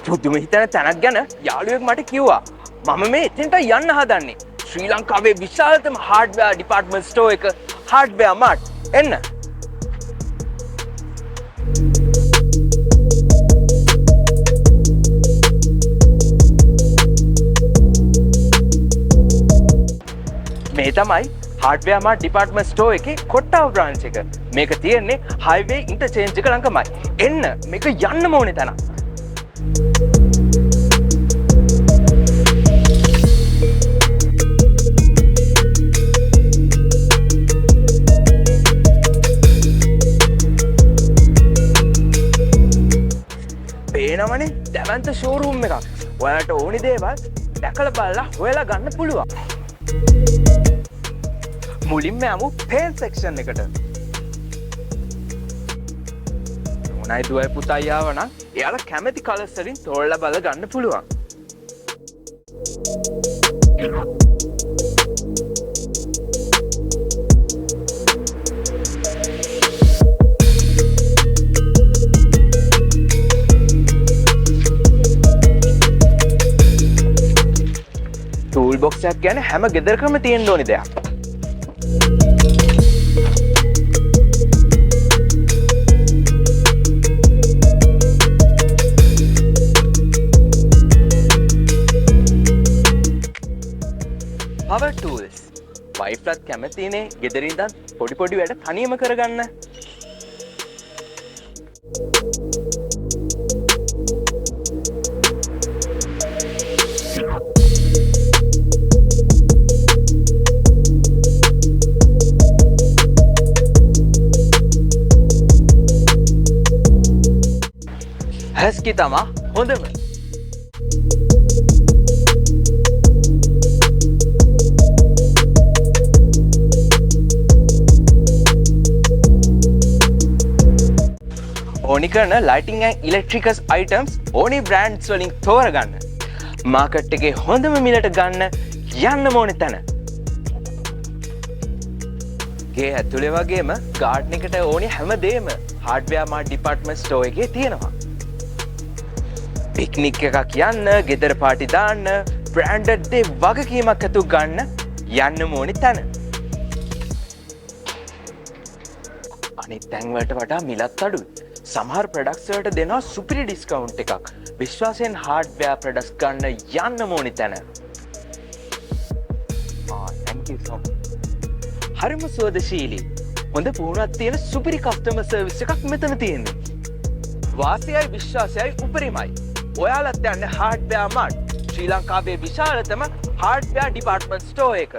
පුදුම හිතන තැනක් ගැන යාළුවෙක් මට කිව්වා. මම මේ එතනට යන්න හදන්නේ. ශ්‍රී ලංකාවේ විශාලතම හાર્ඩ්වෙයාර් ඩිපාර්ට්මන්ට් ස්ටෝර් එක හાર્ඩ්වෙයාර් මාර්ට්. එන්න. මේ තමයි හાર્ඩ්වෙයාර් මාර්ට් ඩිපාර්ට්මන්ට් ස්ටෝර් එකේ කොට්ටාව බ්‍රාන්ච් එක. මේක තියෙන්නේ හයිවේ ඉන්ටර්චේන්ජ් එක ළඟමයි. එන්න මේක යන්න ඕනේ තැනක්. පේනවනේ දැවන්ත ෂෝරූම් එකක්. ඔයාලට ඕනි දේවල් දැකලා බලලා හොයලා ගන්න පුළුවන්. මුලින්ම යමු පේන් සෙක්ෂන් එකට. මොනයි දුවයි පුතයි ආවනම් එයාලා කැමති කලර්ස් වලින් තෝරලා බලලා ගන්න පුළුවන්. ටූල් බොක්ස් එකක් ගැන හැම ගෙදරකම තියෙන්න ඕනි දෙයක්. Power tools. වයිෆ්ලත් කැමතිනේ ගෙදරින් ඉඳන් පොඩි වැඩ තනියම කරගන්න. හැස්කි තමා හොඳම. ඕනි කරන ලයිටිං ඇන් ඉලෙක්ට්‍රිකස් අයිටම්ස් ඕනි බ්‍රෑන්ඩ්ස් වලින් තෝරගන්න. මාකට් එකේ හොඳම මිලට ගන්න යන්න ඕනේ තැන. ගේ ඇතුලේ වගේම ගාඩන් එකට ඕනි හැමදේම හાર્ඩ්වෙයාර් මාර්ට් ඩිපාර්ට්මන්ට් ස්ටෝර් එකේ තියෙනවා. පික්නික් එකක් යන්න, ගෙදර පාටි දාන්න, බ්‍රෑන්ඩඩ් දේ වගකීමක් ඇතුව ගන්න යන්න ඕනි තැන. අනිත් තැන් වලට වඩා මිලත් අඩුයි. සමහර ප්‍රොඩක්ට්ස් වලට දෙනවා සුපිරි ඩිස්කවුන්ට් එකක්. විශ්වාසයෙන් හાર્ඩ්වෙයාර් ප්‍රොඩක්ට්ස් ගන්න යන්න ඕනි තැන. thank you so much. හරිම සුවදශීලී. හොඳ පුහුණුවක් තියෙන සුපිරි කස්ටමර් සර්විස් එකක් මෙතන තියෙන්නේ. වාසියයි විශ්වාසයයි උපරිමයි. ඔයාලත් යන්න හાર્ඩ්වෙයාර් මාර්ට්. ශ්‍රී ලංකාවේ විශාලතම හાર્ඩ්වෙයාර් ඩිපාර්ට්මන්ට් ස්ටෝර් එක.